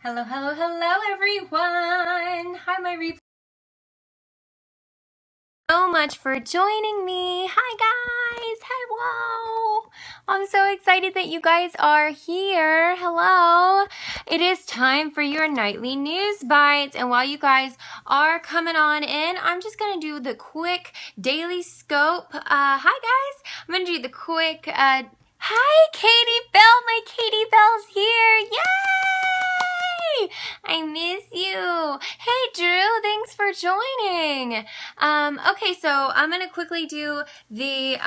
Hello, hello, hello, everyone. Hi, my replay. So much for joining me. Hi, guys. Hello. I'm so excited that you guys are here. Hello. It is time for your nightly news bites. And while you guys are coming on in, I'm just going to do the quick daily scope. Hi, guys. I'm going to do the quick, hi, Katie Bell. My Katie Bell's here. Yay! I miss you. Hey, Drew, thanks for joining. Okay, so I'm going to quickly do the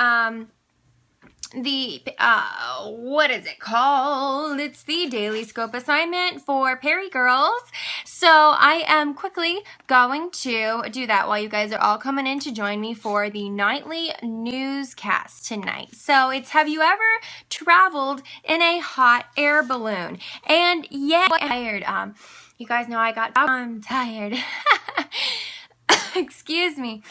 what is it called? It's the Daily Scope assignment for Perry Girls. So I am quickly going to do that while you guys are all coming in to join me for the nightly newscast tonight. So it's, have you ever traveled in a hot air balloon? And yeah, I'm tired. You guys know I'm tired. Excuse me.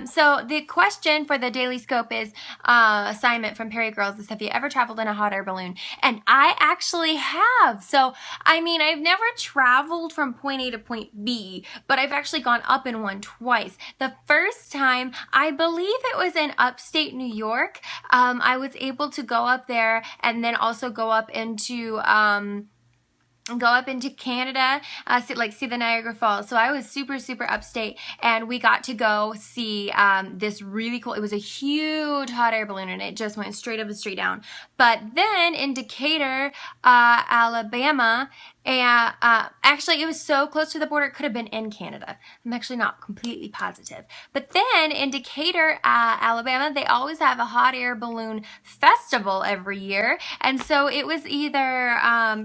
So the question for the Daily Scope is, assignment from Perry Girls is, have you ever traveled in a hot air balloon? And I actually have. So, I mean, I've never traveled from point A to point B, but I've actually gone up in one twice. The first time, I believe it was in upstate New York. I was able to go up there and then also go up into, Canada, see the Niagara Falls. So I was super upstate, and we got to go see this really cool, it was a huge hot air balloon, and it just went straight up and straight down. But then in Decatur, Alabama, and actually it was so close to the border, it could have been in Canada. I'm actually not completely positive. But then in Decatur, Alabama, they always have a hot air balloon festival every year. And so it was either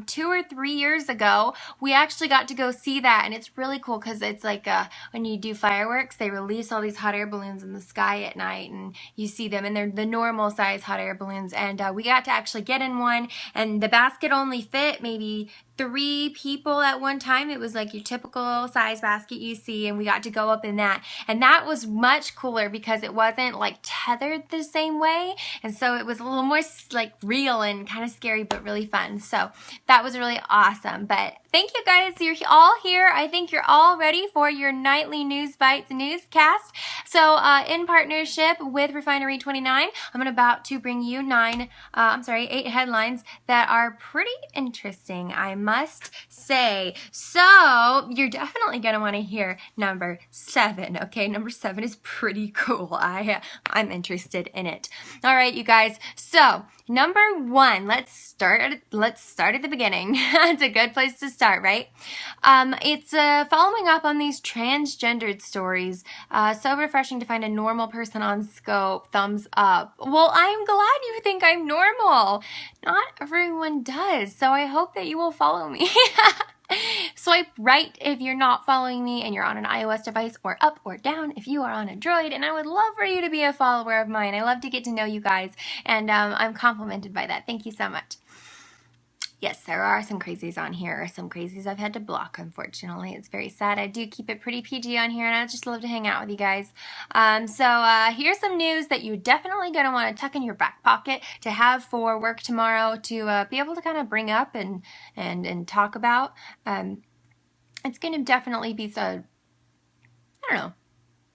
2 or 3 years ago, we actually got to go see that. And it's really cool because it's like when you do fireworks, they release all these hot air balloons in the sky at night, and you see them, and they're the normal size hot air balloons. And we got to actually get in one, and the basket only fit maybe 3 people at one time. It was like your typical size basket you see, and we got to go up in that. And that was much cooler because it wasn't like tethered the same way. And so it was a little more like real and kind of scary, but really fun. So that was really awesome. But thank you guys. You're all here. I think you're all ready for your nightly News Bites newscast. So in partnership with Refinery 29, I'm about to bring you 8 headlines that are pretty interesting, I must say. So you're definitely going to want to hear number 7. Okay, number 7 is pretty cool. I'm interested in it. All right, you guys. So number 1, let's start at the beginning. It's a good place to start, right? It's following up on these transgendered stories. So refreshing to find a normal person on Scope. Thumbs up. Well, I'm glad you think I'm normal. Not everyone does, so I hope that you will follow me. Swipe right if you're not following me and you're on an iOS device, or up or down if you are on Android, and I would love for you to be a follower of mine. I love to get to know you guys, and I'm complimented by that. Thank you so much. Yes, there are some crazies on here, some crazies I've had to block, unfortunately. It's very sad. I do keep it pretty PG on here, and I just love to hang out with you guys. So here's some news that you're definitely going to want to tuck in your back pocket to have for work tomorrow, to be able to kind of bring up and talk about. It's going to definitely be I don't know,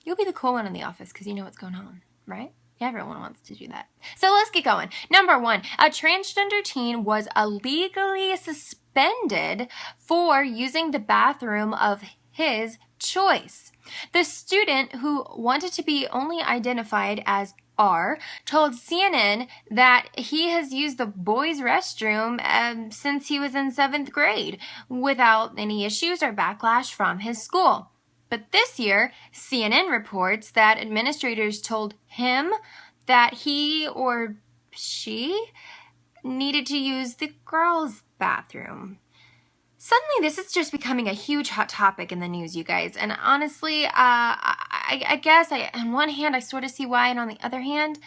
you'll be the cool one in the office because you know what's going on, right? Everyone wants to do that. So let's get going. Number 1, a transgender teen was illegally suspended for using the bathroom of his choice. The student, who wanted to be only identified as R, told CNN that he has used the boys' restroom since he was in 7th grade without any issues or backlash from his school. But this year, CNN reports that administrators told him that he or she needed to use the girls' bathroom. Suddenly, this is just becoming a huge hot topic in the news, you guys. And honestly, I guess on one hand, I sort of see why, and on the other hand,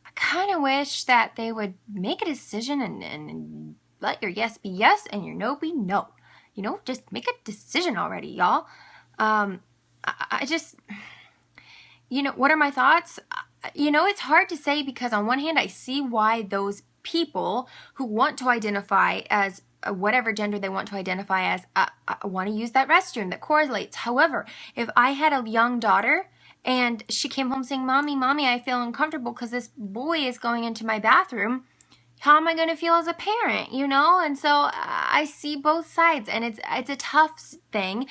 I kind of wish that they would make a decision and let your yes be yes and your no be no. You know, just make a decision already, y'all. I just, what are my thoughts? It's hard to say because on one hand, I see why those people who want to identify as whatever gender they want to identify as, I want to use that restroom that correlates. However, if I had a young daughter and she came home saying, Mommy, I feel uncomfortable because this boy is going into my bathroom, how am I going to feel as a parent, you know? And so I see both sides, and it's a tough thing,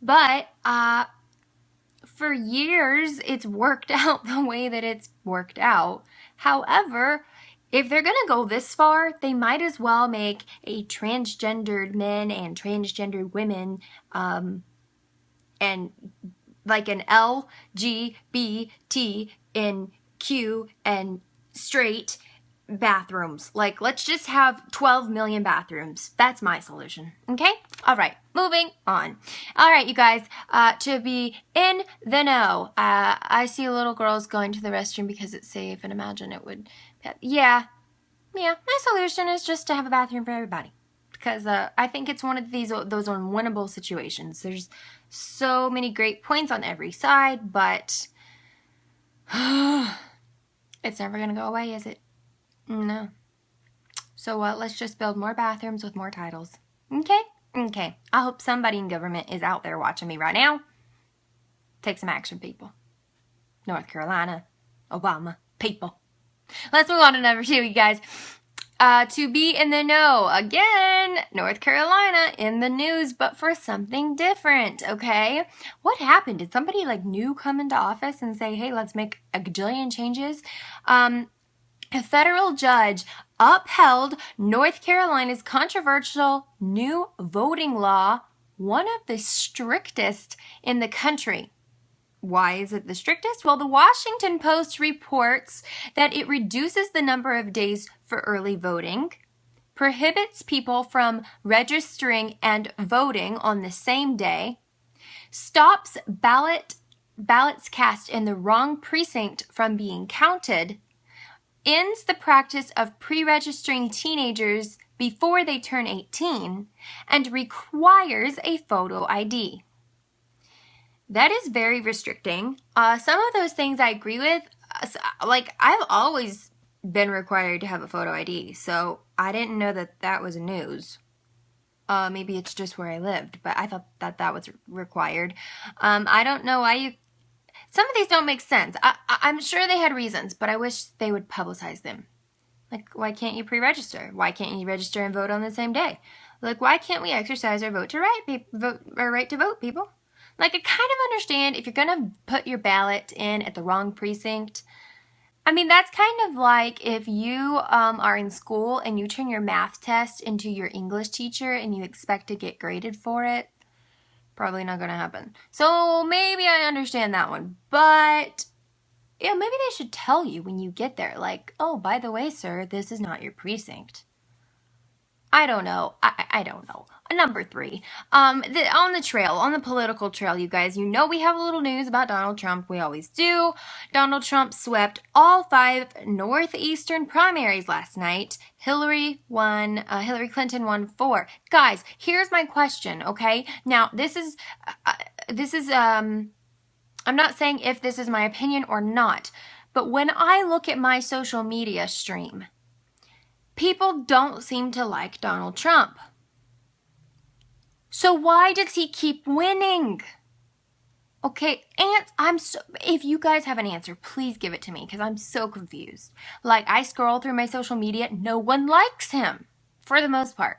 but for years it's worked out the way that it's worked out. However, if they're going to go this far, they might as well make a transgendered men and transgendered women and like an LGBT and Q and straight bathrooms. Like, let's just have 12 million bathrooms. That's my solution. Okay? All right. Moving on. All right, you guys. To be in the know, I see little girls going to the restroom because it's safe, and imagine it would. Yeah. My solution is just to have a bathroom for everybody, because I think it's one of those unwinnable situations. There's so many great points on every side, but it's never gonna go away, is it? No. So let's just build more bathrooms with more titles. Okay? Okay. I hope somebody in government is out there watching me right now. Take some action, people. North Carolina, Obama, people. Let's move on to number 2, you guys. To be in the know. Again, North Carolina in the news, but for something different, okay? What happened? Did somebody new come into office and say, hey, let's make a gajillion changes? A federal judge upheld North Carolina's controversial new voting law, one of the strictest in the country. Why is it the strictest? Well, the Washington Post reports that it reduces the number of days for early voting, prohibits people from registering and voting on the same day, stops ballots cast in the wrong precinct from being counted, ends the practice of pre-registering teenagers before they turn 18, and requires a photo ID. That is very restricting. Some of those things I agree with. I've always been required to have a photo ID, so I didn't know that was news. Maybe it's just where I lived, but I thought that was required. I don't know why some of these don't make sense. I'm sure they had reasons, but I wish they would publicize them. Why can't you pre-register? Why can't you register and vote on the same day? Why can't we exercise our right to vote, people? I kind of understand if you're going to put your ballot in at the wrong precinct. I mean, that's kind of like if you are in school and you turn your math test into your English teacher and you expect to get graded for it. Probably not going to happen. So maybe I understand that one. But yeah, maybe they should tell you when you get there. Oh, by the way, sir, this is not your precinct. I don't know. I don't know. Number 3. On the political trail, you guys, we have a little news about Donald Trump. We always do. Donald Trump swept all 5 northeastern primaries last night. Hillary Clinton won 4. Guys, here's my question, okay? Now, this is, I'm not saying if this is my opinion or not, but when I look at my social media stream, people don't seem to like Donald Trump. So why does he keep winning? Okay, if you guys have an answer, please give it to me, because I'm so confused. I scroll through my social media, no one likes him, for the most part.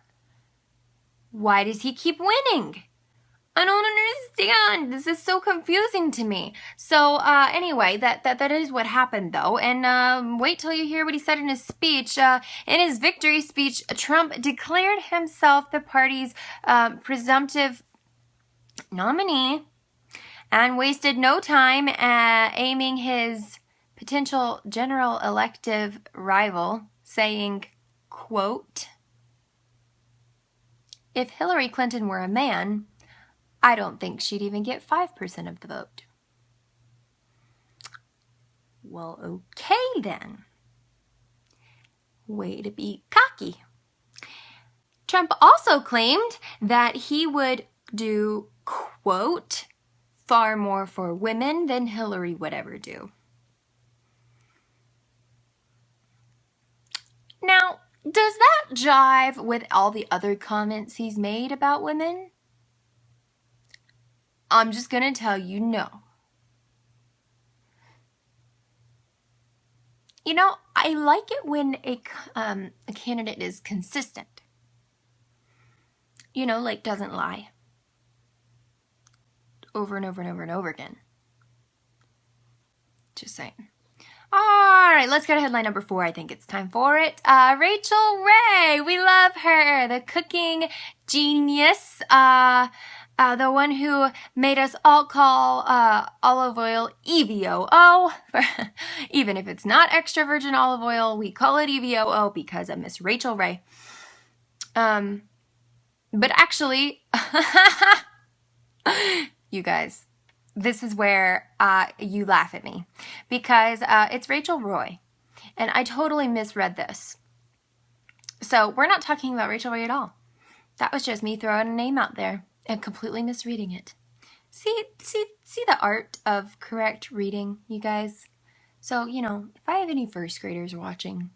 Why does he keep winning? I don't understand. This is so confusing to me. So anyway, that is what happened, though. And wait till you hear what he said in his speech. In his victory speech, Trump declared himself the party's presumptive nominee and wasted no time aiming his potential general elective rival, saying, quote, "If Hillary Clinton were a man, I don't think she'd even get 5% of the vote." Well, okay then. Way to be cocky. Trump also claimed that he would do, quote, "far more for women than Hillary would ever do." Now, Does that jive with all the other comments he's made about women? I'm just gonna tell you no. You know, I like it when a candidate is consistent. You know, like doesn't lie over and over and over and over again. Just saying. All right, let's go to headline number 4. I think it's time for it. Rachael Ray, we love her, the cooking genius, the one who made us all call olive oil EVOO. Even if it's not extra virgin olive oil, we call it EVOO because of Miss Rachael Ray. But actually, you guys, this is where you laugh at me because it's Rachael Roy, and I totally misread this. So we're not talking about Rachael Ray at all. That was just me throwing a name out there and completely misreading it. See the art of correct reading, you guys? So, you know, if I have any first graders watching,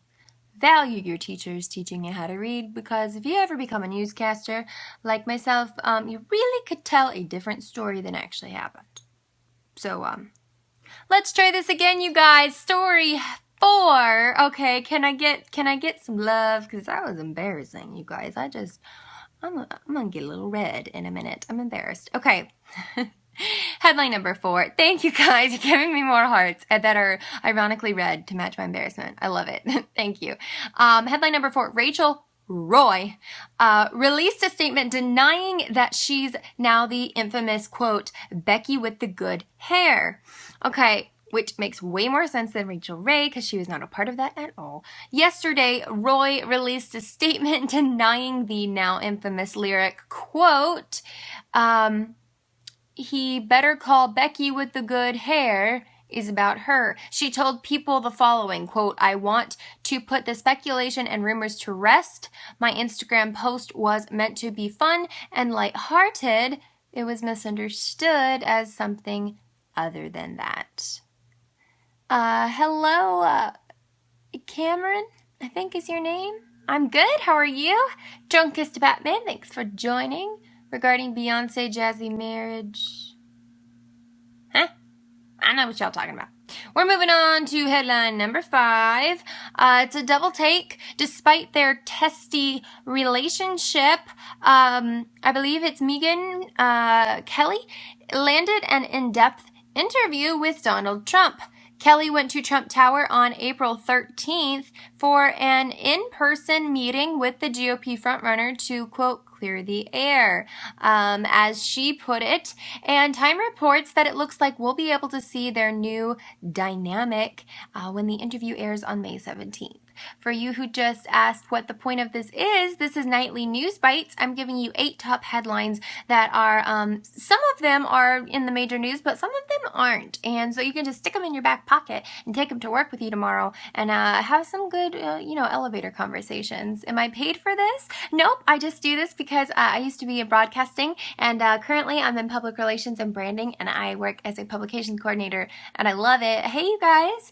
value your teachers teaching you how to read, because if you ever become a newscaster like myself, you really could tell a different story than actually happened. So, let's try this again, you guys. Story 4. Okay, can I get some love? Because that was embarrassing, you guys. I'm gonna get a little red in a minute. I'm embarrassed. Okay. Headline number 4. Thank you guys. You're giving me more hearts that are ironically red to match my embarrassment. I love it. Thank you. Headline number 4. Rachael Roy released a statement denying that she's now the infamous, quote, Becky with the good hair. Okay, which makes way more sense than Rachael Ray because she was not a part of that at all. Yesterday, Roy released a statement denying the now infamous lyric, quote, he better call Becky with the good hair is about her. She told People the following, quote, I want to put the speculation and rumors to rest. My Instagram post was meant to be fun and lighthearted. It was misunderstood as something other than that. Hello, Cameron, I think is your name. I'm good. How are you? Drunkest Batman, thanks for joining. Regarding Beyonce Jazzy marriage. Huh? I know what y'all talking about. We're moving on to headline number 5. It's a double take. Despite their testy relationship, I believe it's Megyn Kelly landed an in-depth interview with Donald Trump. Kelly went to Trump Tower on April 13th for an in-person meeting with the GOP frontrunner to, quote, clear the air, as she put it. And Time reports that it looks like we'll be able to see their new dynamic when the interview airs on May 17th. For you who just asked what the point of this is Nightly News Bites. I'm giving you 8 top headlines that are, some of them are in the major news, but some of them aren't. And so you can just stick them in your back pocket and take them to work with you tomorrow and have some good, elevator conversations. Am I paid for this? Nope, I just do this because I used to be in broadcasting, and currently I'm in public relations and branding, and I work as a publications coordinator, and I love it. Hey, you guys.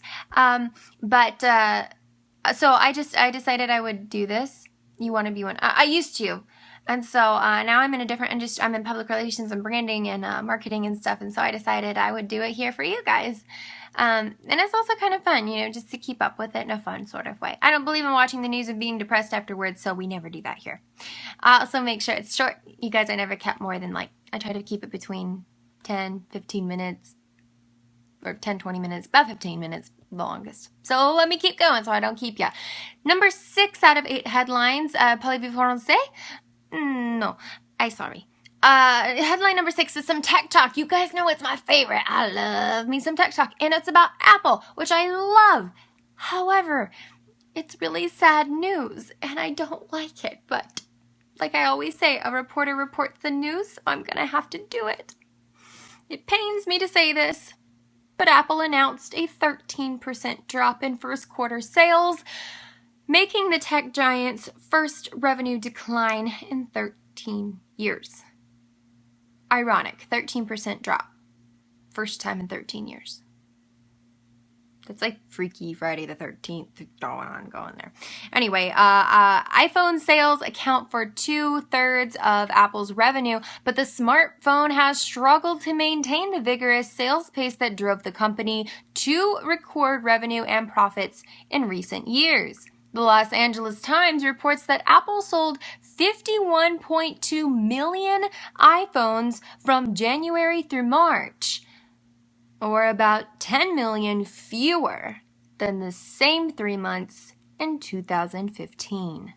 So I decided I would do this. You want to be one? I used to. And so now I'm in a different industry. I'm in public relations and branding and marketing and stuff. And so I decided I would do it here for you guys. And it's also kind of fun, just to keep up with it in a fun sort of way. I don't believe in watching the news and being depressed afterwards, so we never do that here. I also make sure it's short. You guys, I never kept more than I try to keep it between 10, 15 minutes. Or 10, 20 minutes, about 15 minutes, the longest. So let me keep going so I don't keep ya. Number 6 out of 8 headlines. Parlez-vous français? No, I'm sorry. Headline number 6 is some tech talk. You guys know it's my favorite. I love me some tech talk. And it's about Apple, which I love. However, it's really sad news, and I don't like it. But like I always say, a reporter reports the news, so I'm going to have to do it. It pains me to say this, but Apple announced a 13% drop in first quarter sales, making the tech giant's first revenue decline in 13 years. Ironic, 13% drop. First time in 13 years. That's like Freaky Friday the 13th going there. Anyway, iPhone sales account for 2/3 of Apple's revenue, but the smartphone has struggled to maintain the vigorous sales pace that drove the company to record revenue and profits in recent years. The Los Angeles Times reports that Apple sold 51.2 million iPhones from January through March, or about 10 million fewer than the same 3 months in 2015.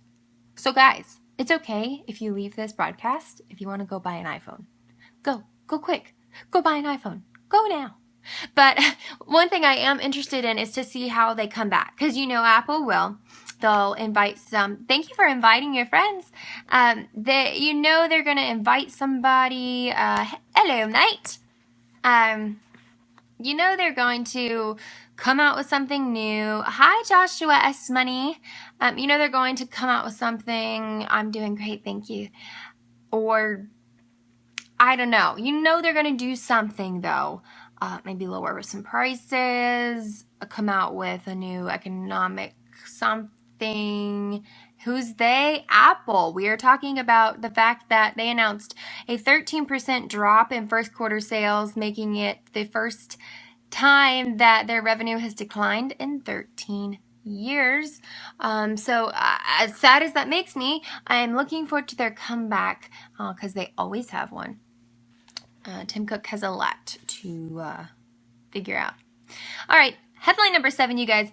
So guys, it's okay if you leave this broadcast if you want to go buy an iPhone. Go quick. Go buy an iPhone. Go now. But one thing I am interested in is to see how they come back. Because Apple will. They'll invite some. Thank you for inviting your friends. They're going to invite somebody. Hello, Knight. They're going to come out with something new. Hi, Joshua S. Money. They're going to come out with something. I'm doing great, thank you. Or, I don't know. They're going to do something, though. Maybe lower some prices. Come out with a new economic something. Who's they? Apple. We are talking about the fact that they announced a 13% drop in first quarter sales, making it the first time that their revenue has declined in 13 years. So as sad as that makes me, I am looking forward to their comeback because they always have one. Tim Cook has a lot to figure out. All right. Headline number 7, you guys.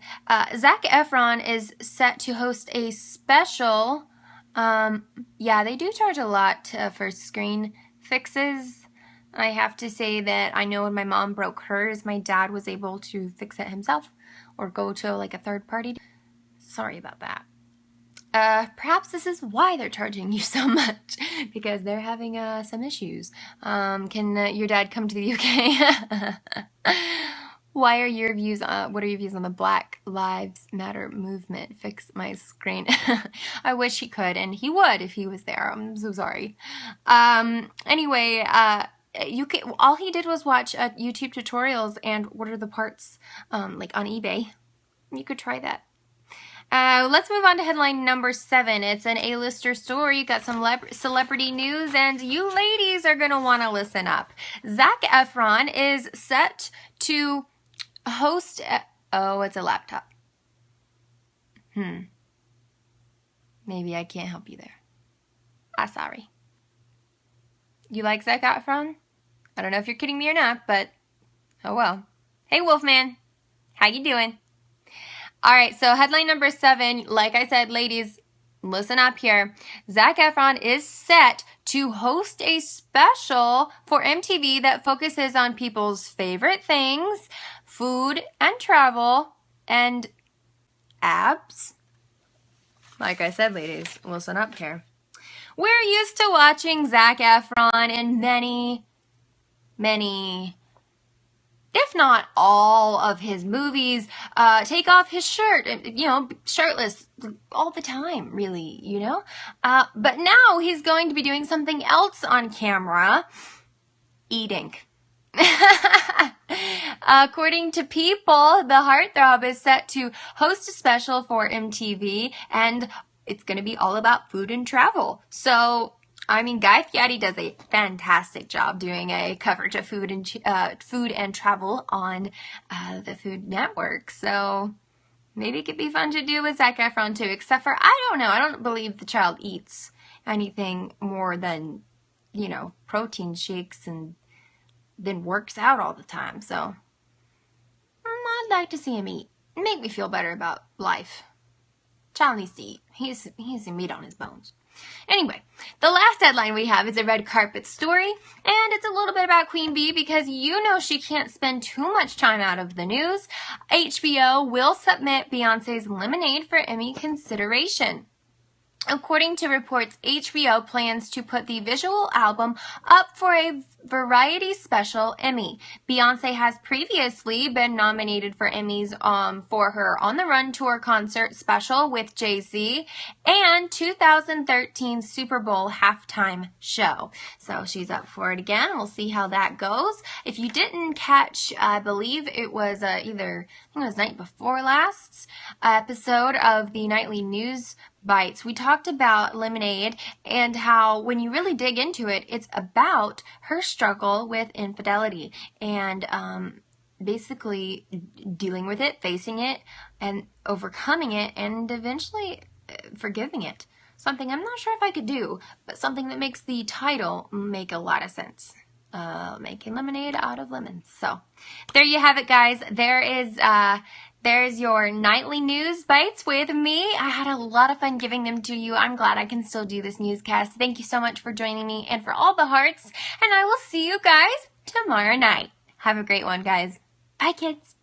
Zac Efron is set to host a special. Yeah, they do charge a lot for screen fixes. I have to say that I know when my mom broke hers, my dad was able to fix it himself or go to like a third party. Sorry about that. Perhaps this is why they're charging you so much, because they're having some issues. Can your dad come to the UK? What are your views on the Black Lives Matter movement? Fix my screen. I wish he could, and he would if he was there. I'm so sorry. Anyway, all he did was watch YouTube tutorials and order the parts, like on eBay. You could try that. Let's move on to headline number 7. It's an A-lister story. You got some celebrity news, and you ladies are gonna want to listen up. Zac Efron is set to host. Oh, it's a laptop. Maybe I can't help you there. Sorry. You like Zac Efron? I don't know if you're kidding me or not, but oh well. Hey, Wolfman. How you doing? All right, so headline number 7, like I said, ladies, listen up here. Zac Efron is set to host a special for MTV that focuses on people's favorite things, food and travel, and abs. Like I said, ladies, listen up here. We're used to watching Zac Efron in many, if not all of his movies, take off his shirt, shirtless all the time, really, But now he's going to be doing something else on camera, eating. According to People, the heartthrob is set to host a special for MTV, and it's going to be all about food and travel. So, Guy Fieri does a fantastic job doing a coverage of food and travel on the Food Network. So maybe it could be fun to do with Zac Efron too, except for, I don't know, I don't believe the child eats anything more than, protein shakes and then works out all the time. So I'd like to see him eat. Make me feel better about life. Child needs to eat. He's some meat on his bones. Anyway, the last headline we have is a red carpet story, and it's a little bit about Queen Bee because she can't spend too much time out of the news. HBO will submit Beyonce's Lemonade for Emmy consideration. According to reports, HBO plans to put the visual album up for a Variety Special Emmy. Beyonce has previously been nominated for Emmys for her On the Run tour concert special with Jay-Z and 2013 Super Bowl halftime show. So she's up for it again. We'll see how that goes. If you didn't catch, I believe it was night before last episode of the Nightly News Bites, we talked about Lemonade and how when you really dig into it, it's about her struggle with infidelity and basically dealing with it, facing it, and overcoming it, and eventually forgiving it. Something I'm not sure if I could do, but something that makes the title make a lot of sense. Making lemonade out of lemons. So there you have it, guys. There's your nightly news bites with me. I had a lot of fun giving them to you. I'm glad I can still do this newscast. Thank you so much for joining me and for all the hearts. And I will see you guys tomorrow night. Have a great one, guys. Bye, kids.